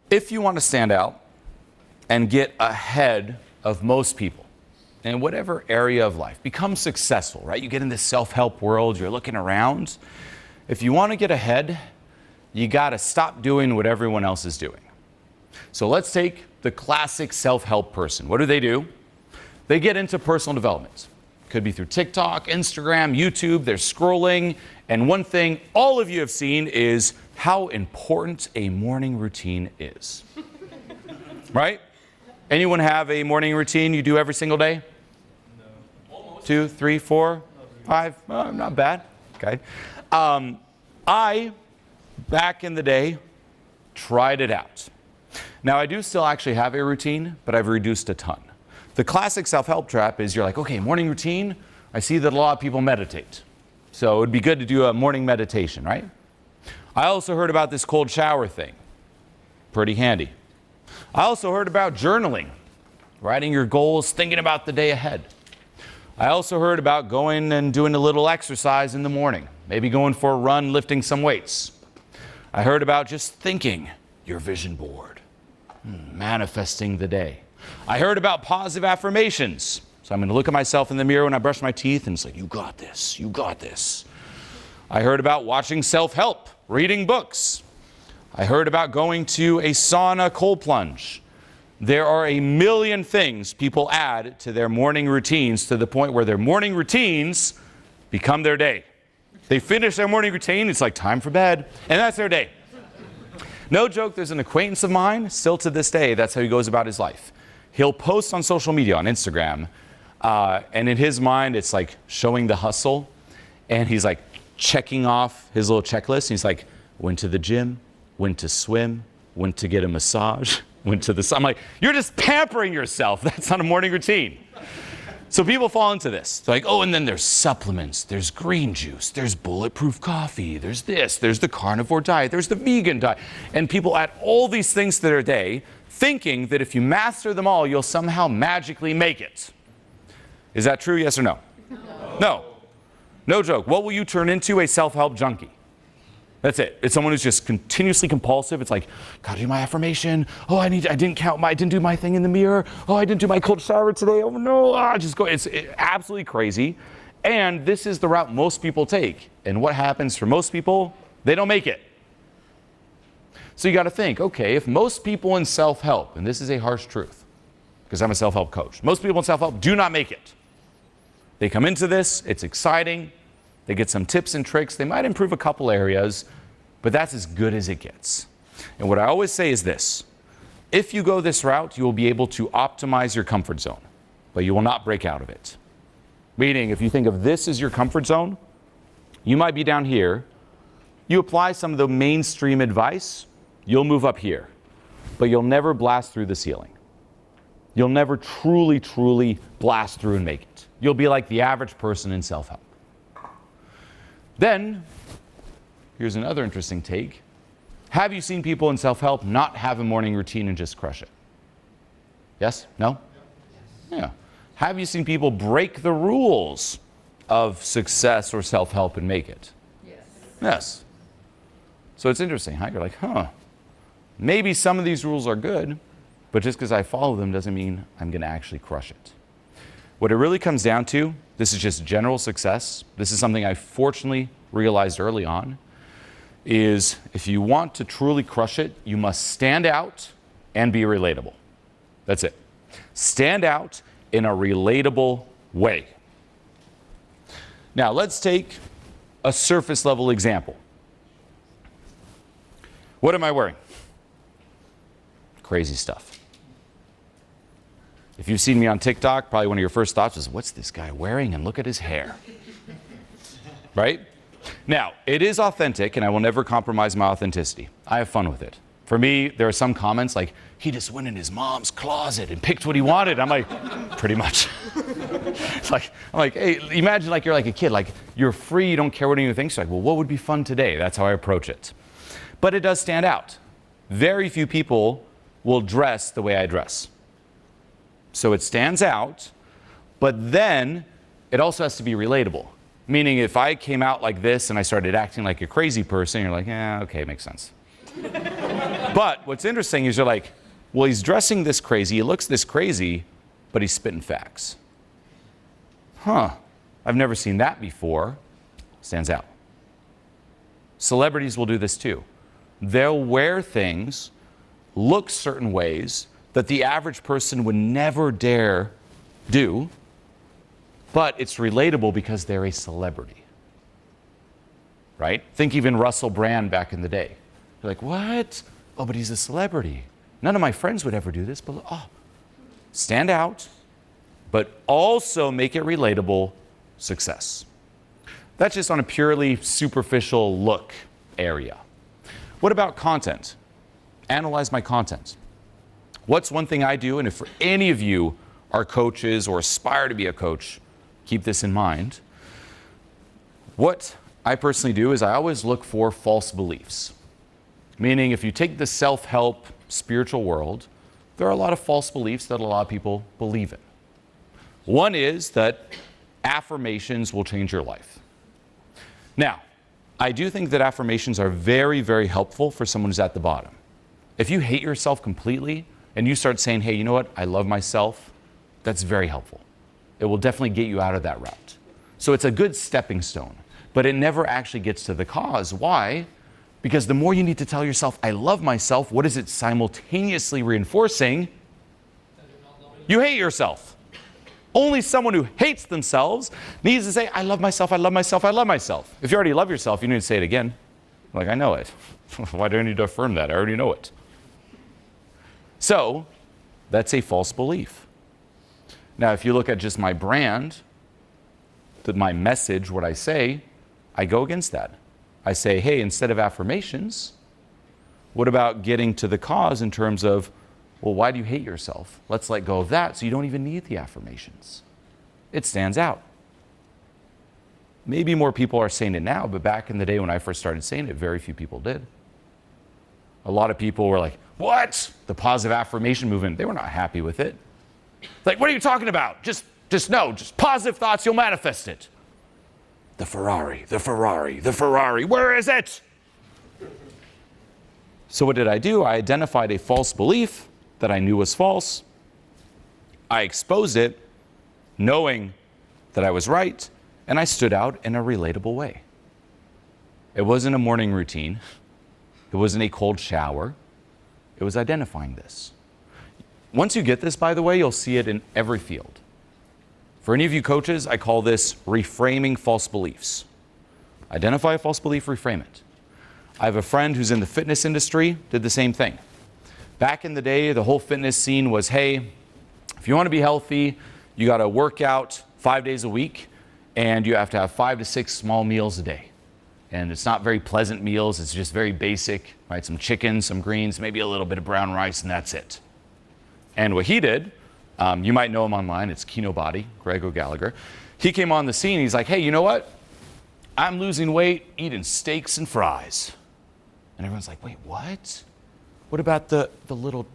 If you want to stand out and get ahead of most people in whatever area of life, become successful, right? You get in this self-help world, you're looking around. If you want to get ahead, you got to stop doing what everyone else is doing. So let's take the classic self-help person. What do? They get into personal development. Could be through TikTok, Instagram, YouTube. They're scrolling. And one thing all of you have seen is how important a morning routine is. Right? Anyone have a morning routine you do every single day? No. Almost. 2, 3, 4, 5? Oh, not bad. Okay. I, back in the day, tried it out. Now, I do still actually have a routine, but I've reduced a ton. The classic self-help trap is you're like, okay, morning routine. I see that a lot of people meditate. So it would be good to do a morning meditation, right? I also heard about this cold shower thing. Pretty handy. I also heard about journaling, writing your goals, thinking about the day ahead. I also heard about going and doing a little exercise in the morning, maybe going for a run, lifting some weights. I heard about just thinking, your vision board, manifesting the day. I heard about positive affirmations. So I'm going to look at myself in the mirror when I brush my teeth and it's like, you got this, you got this. I heard about watching self-help, reading books. I heard about going to a sauna cold plunge. There are a million things people add to their morning routines to the point where their morning routines become their day. They finish their morning routine, it's like time for bed, and that's their day. No joke, there's an acquaintance of mine, still to this day, that's how he goes about his life. He'll post on social media, on Instagram, and in his mind, it's like showing the hustle, and he's like checking off his little checklist. He's like, went to the gym, went to swim, went to get a massage, went to the sun. I'm like, you're just pampering yourself. That's not a morning routine. So people fall into this. They're like, oh, and then there's supplements, there's green juice, there's bulletproof coffee, there's this, there's the carnivore diet, there's the vegan diet. And people add all these things to their day, thinking that if you master them all, you'll somehow magically make it. Is that true, yes or no? No. No joke. What will you turn into? A self-help junkie. That's it. It's someone who's just continuously compulsive. It's like, gotta do my affirmation. Oh, I didn't do my thing in the mirror. Oh, I didn't do my cold shower today. Oh no, just go. It's absolutely crazy. And this is the route most people take. And what happens for most people? They don't make it. So you gotta think, okay, if most people in self-help, and this is a harsh truth, because I'm a self-help coach, most people in self-help do not make it. They come into this, it's exciting, they get some tips and tricks, they might improve a couple areas, but that's as good as it gets. And what I always say is this: if you go this route, you will be able to optimize your comfort zone, but you will not break out of it. Meaning, if you think of this as your comfort zone, you might be down here, you apply some of the mainstream advice, you'll move up here, but you'll never blast through the ceiling. You'll never truly, truly blast through and make it. You'll be like the average person in self-help. Then, here's another interesting take. Have you seen people in self-help not have a morning routine and just crush it? Yes? No? Yeah. Have you seen people break the rules of success or self-help and make it? Yes. Yes. So it's interesting, huh? You're like, maybe some of these rules are good, but just because I follow them doesn't mean I'm going to actually crush it. What it really comes down to, this is just general success. This is something I fortunately realized early on, is if you want to truly crush it, you must stand out and be relatable. That's it. Stand out in a relatable way. Now, let's take a surface level example. What am I wearing? Crazy stuff. If you've seen me on TikTok, probably one of your first thoughts is, what's this guy wearing? And look at his hair. Right? Now, it is authentic, and I will never compromise my authenticity. I have fun with it. For me, there are some comments like, he just went in his mom's closet and picked what he wanted. I'm like, pretty much. I'm like, hey, imagine like you're like a kid, like you're free, you don't care what anyone thinks. You're like, well, what would be fun today? That's how I approach it. But it does stand out. Very few people will dress the way I dress. So it stands out, but then it also has to be relatable. Meaning if I came out like this and I started acting like a crazy person, you're like, yeah, okay, makes sense. But what's interesting is you're like, well, he's dressing this crazy, he looks this crazy, but he's spitting facts. Huh, I've never seen that before. Stands out. Celebrities will do this too. They'll wear things, look certain ways that the average person would never dare do, but it's relatable because they're a celebrity. Right? Think even Russell Brand back in the day. You're like, what? Oh, but he's a celebrity. None of my friends would ever do this, but stand out, but also make it relatable. Success. That's just on a purely superficial look area. What about content? Analyze my content. What's one thing I do, and if for any of you are coaches or aspire to be a coach, keep this in mind. What I personally do is I always look for false beliefs. Meaning if you take the self-help spiritual world, there are a lot of false beliefs that a lot of people believe in. One is that affirmations will change your life. Now, I do think that affirmations are very, very helpful for someone who's at the bottom. If you hate yourself completely and you start saying, hey, you know what? I love myself, that's very helpful. It will definitely get you out of that route. So it's a good stepping stone, but it never actually gets to the cause. Why? Because the more you need to tell yourself, I love myself, what is it simultaneously reinforcing? You hate yourself. Only someone who hates themselves needs to say, I love myself, I love myself, I love myself. If you already love yourself, you need to say it again. Like, I know it. Why do I need to affirm that? I already know it. So, that's a false belief. Now, if you look at just my brand, my message, what I say, I go against that. I say, hey, instead of affirmations, what about getting to the cause in terms of, well, why do you hate yourself? Let's let go of that so you don't even need the affirmations. It stands out. Maybe more people are saying it now, but back in the day when I first started saying it, very few people did. A lot of people were like, what? The positive affirmation movement, they were not happy with it. Like, what are you talking about? Just no, just positive thoughts, you'll manifest it. The Ferrari, the Ferrari, the Ferrari, where is it? So what did I do? I identified a false belief that I knew was false. I exposed it, knowing that I was right, and I stood out in a relatable way. It wasn't a morning routine. It wasn't a cold shower. It was identifying this. Once you get this, by the way, you'll see it in every field. For any of you coaches, I call this reframing false beliefs. Identify a false belief, reframe it. I have a friend who's in the fitness industry, did the same thing. Back in the day, the whole fitness scene was, hey, if you want to be healthy, you got to work out 5 days a week, and you have to have 5 to 6 small meals a day. And it's not very pleasant meals, it's just very basic, right? Some chicken, some greens, maybe a little bit of brown rice, and that's it. And what he did, you might know him online, it's Kino Body, Greg O'Gallagher. He came on the scene, he's like, hey, you know what? I'm losing weight eating steaks and fries. And everyone's like, wait, what? What about the little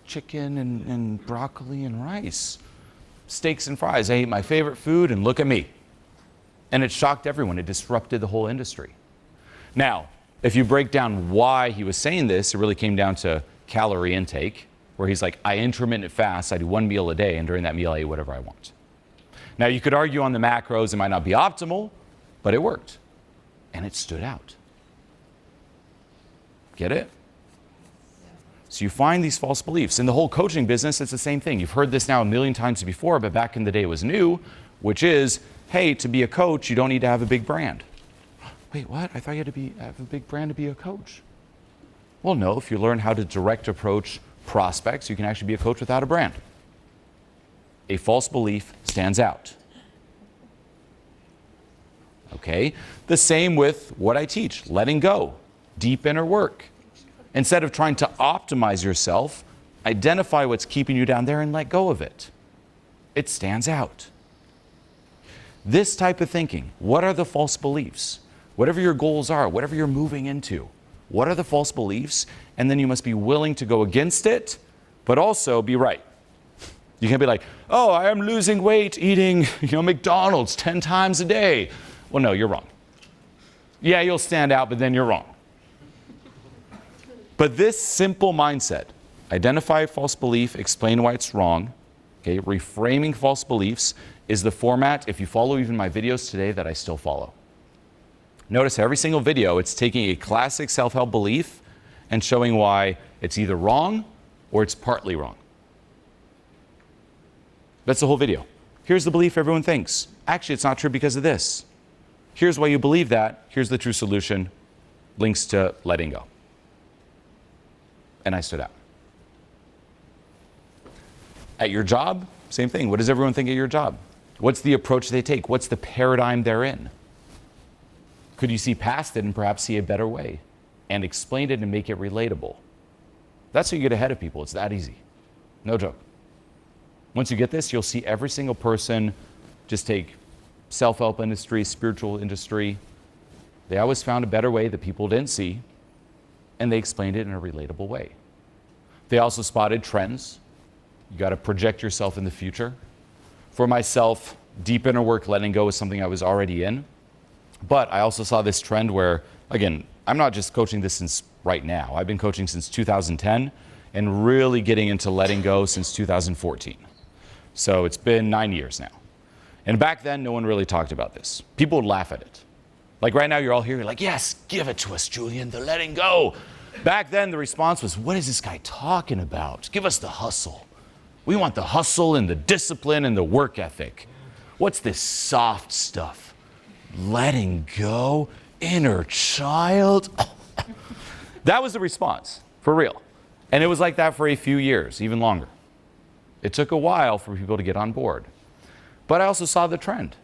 chicken and broccoli and rice? Steaks and fries, I ate my favorite food and look at me. And it shocked everyone, it disrupted the whole industry. Now, if you break down why he was saying this, it really came down to calorie intake, where he's like, I intermittent fast, I do 1 meal a day, and during that meal I eat whatever I want. Now you could argue on the macros, it might not be optimal, but it worked. And it stood out. Get it? So you find these false beliefs. In the whole coaching business, it's the same thing. You've heard this now 1,000,000 times before, but back in the day it was new, which is, hey, to be a coach, you don't need to have a big brand. Wait, what? I thought you had to have a big brand to be a coach. Well, no, if you learn how to direct approach prospects, you can actually be a coach without a brand. A false belief stands out. Okay? The same with what I teach, letting go, deep inner work. Instead of trying to optimize yourself, identify what's keeping you down there and let go of it. It stands out. This type of thinking, what are the false beliefs? Whatever your goals are, whatever you're moving into, what are the false beliefs? And then you must be willing to go against it, but also be right. You can't be like, oh, I am losing weight eating, McDonald's 10 times a day. Well, no, you're wrong. Yeah, you'll stand out, but then you're wrong. But this simple mindset, identify a false belief, explain why it's wrong, okay, reframing false beliefs is the format, if you follow even my videos today, that I still follow. Notice every single video, it's taking a classic self-help belief and showing why it's either wrong or it's partly wrong. That's the whole video. Here's the belief everyone thinks. Actually, it's not true because of this. Here's why you believe that. Here's the true solution. Links to letting go. And I stood out. At your job, same thing. What does everyone think at your job? What's the approach they take? What's the paradigm they're in? Could you see past it and perhaps see a better way and explain it and make it relatable? That's how you get ahead of people. It's that easy. No joke. Once you get this, you'll see every single person just take self-help industry, spiritual industry. They always found a better way that people didn't see, and they explained it in a relatable way. They also spotted trends. You got to project yourself in the future. For myself, deep inner work, letting go, is something I was already in. But I also saw this trend where, again, I'm not just coaching this since right now. I've been coaching since 2010 and really getting into letting go since 2014. So it's been 9 years now. And back then, no one really talked about this. People would laugh at it. Like right now, you're all here, you're like, yes, give it to us, Julien, the letting go. Back then, the response was, what is this guy talking about? Give us the hustle. We want the hustle and the discipline and the work ethic. What's this soft stuff? Letting go? Inner child? That was the response, for real. And it was like that for a few years, even longer. It took a while for people to get on board. But I also saw the trend,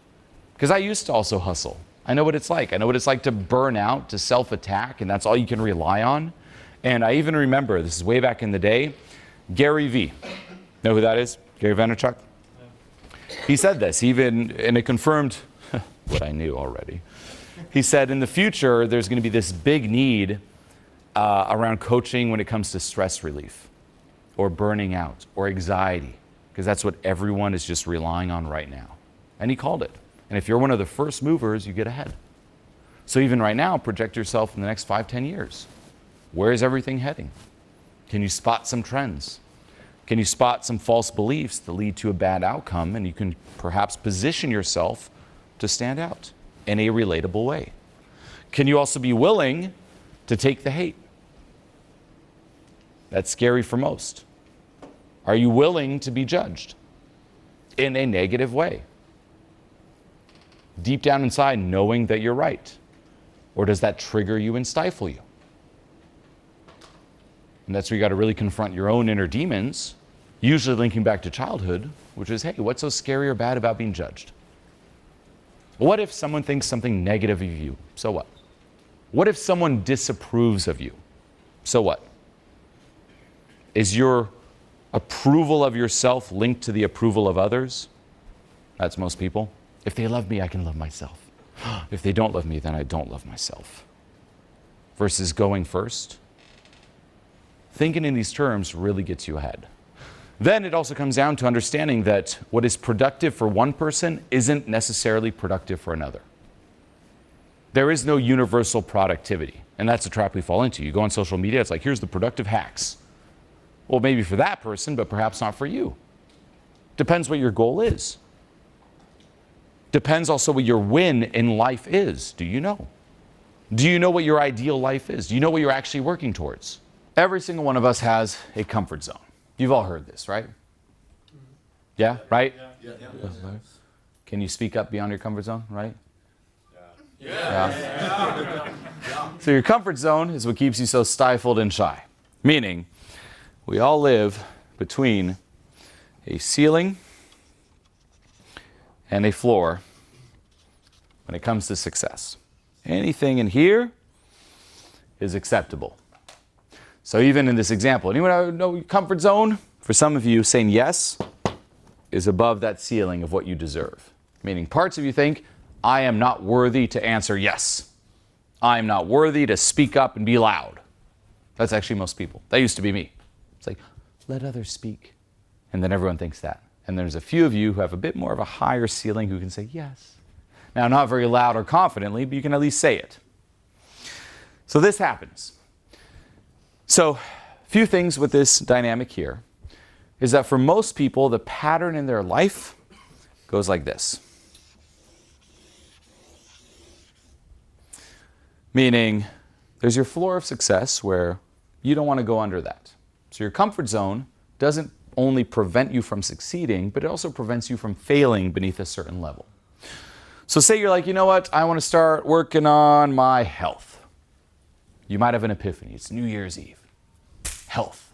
because I used to also hustle. I know what it's like. I know what it's like to burn out, to self-attack, and that's all you can rely on. And I even remember, this is way back in the day, Gary Vee. Know who that is? Gary Vaynerchuk? Yeah. He said this, even, and it confirmed what I knew already. He said, in the future, there's going to be this big need around coaching when it comes to stress relief, or burning out, or anxiety, because that's what everyone is just relying on right now. And he called it. And if you're one of the first movers, you get ahead. So even right now, project yourself in the next 5-10 years. Where is everything heading? Can you spot some trends? Can you spot some false beliefs that lead to a bad outcome? And you can perhaps position yourself to stand out in a relatable way. Can you also be willing to take the hate? That's scary for most. Are you willing to be judged in a negative way? Deep down inside, knowing that you're right? Or does that trigger you and stifle you? And that's where you got to really confront your own inner demons, usually linking back to childhood, which is, hey, what's so scary or bad about being judged? What if someone thinks something negative of you? So what? What if someone disapproves of you? So what? Is your approval of yourself linked to the approval of others? That's most people. If they love me, I can love myself. If they don't love me, then I don't love myself. Versus going first. Thinking in these terms really gets you ahead. Then it also comes down to understanding that what is productive for one person isn't necessarily productive for another. There is no universal productivity, and that's a trap we fall into. You go on social media, it's like, here's the productive hacks. Well, maybe for that person, but perhaps not for you. Depends what your goal is. Depends also what your win in life is. Do you know? Do you know what your ideal life is? Do you know what you're actually working towards? Every single one of us has a comfort zone. You've all heard this, right? Yeah, right? Yeah. Can you speak up beyond your comfort zone, right? Yeah. So your comfort zone is what keeps you so stifled and shy. Meaning, we all live between a ceiling and a floor when it comes to success. Anything in here is acceptable. So even in this example, anyone know your comfort zone? For some of you, saying yes is above that ceiling of what you deserve. Meaning parts of you think, I am not worthy to answer yes. I am not worthy to speak up and be loud. That's actually most people. That used to be me. It's like, let others speak. And then everyone thinks that. And there's a few of you who have a bit more of a higher ceiling who can say yes. Now, not very loud or confidently, but you can at least say it. So this happens. So, a few things with this dynamic here is that for most people, the pattern in their life goes like this. Meaning, there's your floor of success where you don't want to go under that. So your comfort zone doesn't only prevent you from succeeding, but it also prevents you from failing beneath a certain level. So say you're like, you know what, I want to start working on my health. You might have an epiphany. It's New Year's Eve. Health.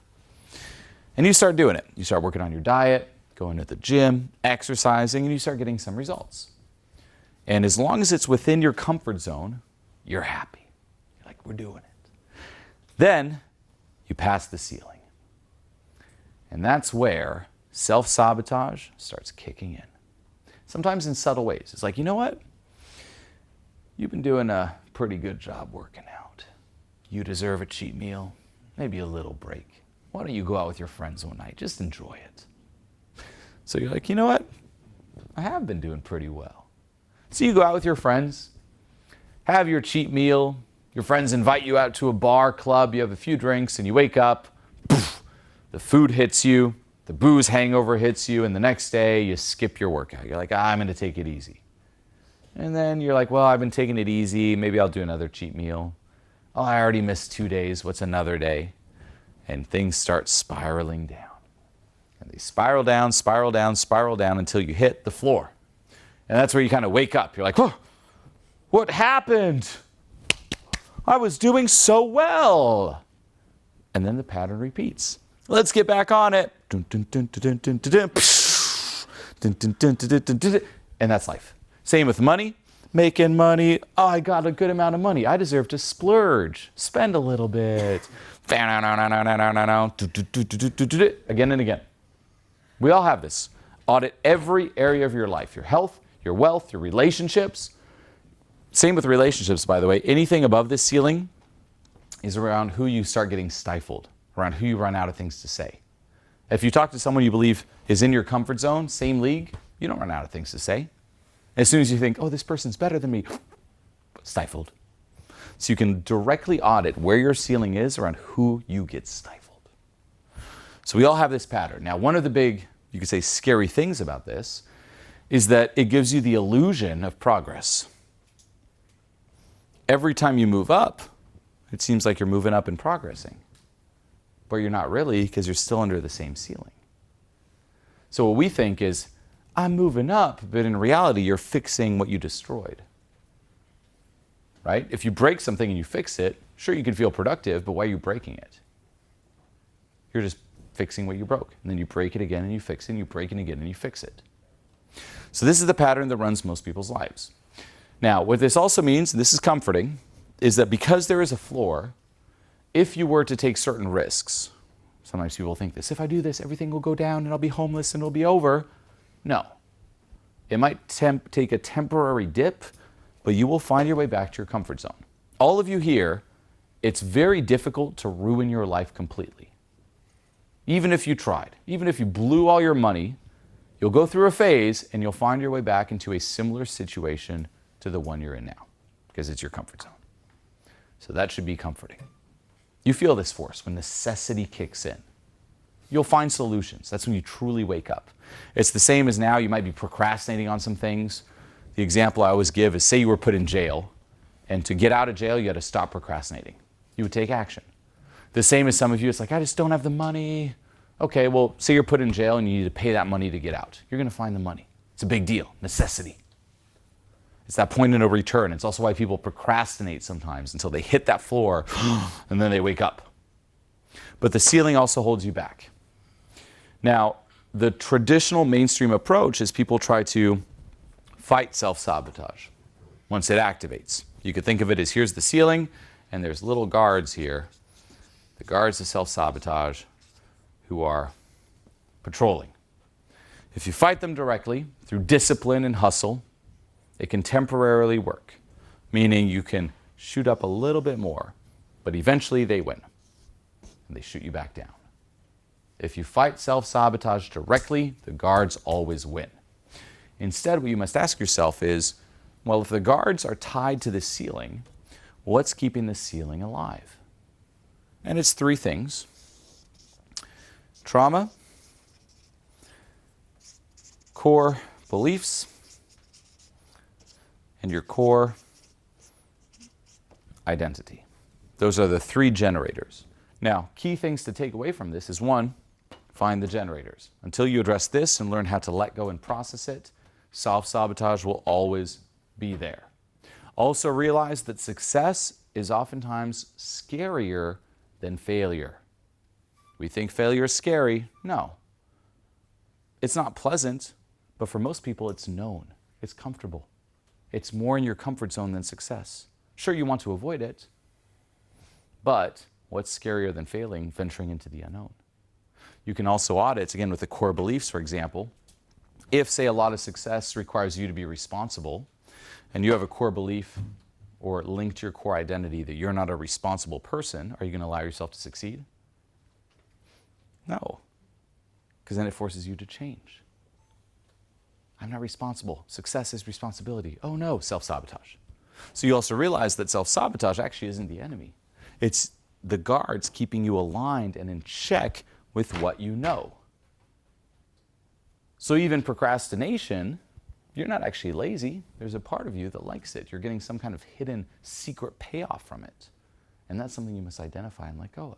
And you start doing it. You start working on your diet, going to the gym, exercising, and you start getting some results. And as long as it's within your comfort zone, you're happy. You're like, we're doing it. Then you pass the ceiling. And that's where self-sabotage starts kicking in. Sometimes in subtle ways. It's like, you know what? You've been doing a pretty good job working out. You deserve a cheat meal, maybe a little break. Why don't you go out with your friends one night? Just enjoy it. So you're like, you know what? I have been doing pretty well. So you go out with your friends, have your cheat meal. Your friends invite you out to a bar, club. You have a few drinks and you wake up. Poof, the food hits you. The booze hangover hits you, and the next day you skip your workout. You're like, I'm going to take it easy. And then you're like, well, I've been taking it easy. Maybe I'll do another cheat meal. Oh, I already missed 2 days. What's another day? And things start spiraling down. And they spiral down, spiral down, spiral down until you hit the floor. And that's where you kind of wake up. You're like, whoa, what happened? I was doing so well. And then the pattern repeats. Let's get back on it. And that's life. Same with money. Making money. Oh, I got a good amount of money. I deserve to splurge. Spend a little bit. Again and again. We all have this. Audit every area of your life. Your health, your wealth, your relationships. Same with relationships, by the way. Anything above this ceiling is around who you start getting stifled, around who you run out of things to say. If you talk to someone you believe is in your comfort zone, same league, you don't run out of things to say. As soon as you think, oh, this person's better than me, stifled. So you can directly audit where your ceiling is around who you get stifled. So we all have this pattern. Now, one of the big, you could say, scary things about this is that it gives you the illusion of progress. Every time you move up, it seems like you're moving up and progressing. But you're not really, because you're still under the same ceiling. So what we think is, I'm moving up, but in reality, you're fixing what you destroyed. Right? If you break something and you fix it, sure, you can feel productive, but why are you breaking it? You're just fixing what you broke. And then you break it again and you fix it, and you break it again and you fix it. So this is the pattern that runs most people's lives. Now, what this also means, and this is comforting, is that because there is a floor, if you were to take certain risks, sometimes people think this, if I do this, everything will go down and I'll be homeless and it'll be over. No. It might take a temporary dip, but you will find your way back to your comfort zone. All of you here, it's very difficult to ruin your life completely. Even if you tried, even if you blew all your money, you'll go through a phase and you'll find your way back into a similar situation to the one you're in now, because it's your comfort zone. So that should be comforting. You feel this force when necessity kicks in. You'll find solutions. That's when you truly wake up. It's the same as now you might be procrastinating on some things. The example I always give is, say you were put in jail, and to get out of jail, you had to stop procrastinating. You would take action. The same as some of you, it's like, I just don't have the money. Okay, well, say you're put in jail and you need to pay that money to get out. You're going to find the money. It's a big deal. Necessity. It's that point of no return. It's also why people procrastinate sometimes until they hit that floor and then they wake up. But the ceiling also holds you back. Now, the traditional mainstream approach is people try to fight self-sabotage once it activates. You could think of it as, here's the ceiling and there's little guards here, the guards of self-sabotage who are patrolling. If you fight them directly through discipline and hustle, it can temporarily work, meaning you can shoot up a little bit more, but eventually they win, and they shoot you back down. If you fight self-sabotage directly, the guards always win. Instead, what you must ask yourself is, well, if the guards are tied to the ceiling, what's keeping the ceiling alive? And it's three things: trauma, core beliefs, and your core identity. Those are the three generators. Now, key things to take away from this is one, find the generators. Until you address this and learn how to let go and process it, self-sabotage will always be there. Also realize that success is oftentimes scarier than failure. We think failure is scary. No. It's not pleasant, but for most people it's known. It's comfortable. It's more in your comfort zone than success. Sure, you want to avoid it, but what's scarier than failing? Venturing into the unknown. You can also audit, again, with the core beliefs, for example. If, say, a lot of success requires you to be responsible, and you have a core belief or linked to your core identity that you're not a responsible person, are you going to allow yourself to succeed? No, because then it forces you to change. I'm not responsible. Success is responsibility. Oh no, self-sabotage. So you also realize that self-sabotage actually isn't the enemy. It's the guards keeping you aligned and in check with what you know. So even procrastination, you're not actually lazy. There's a part of you that likes it. You're getting some kind of hidden secret payoff from it. And that's something you must identify and let go of.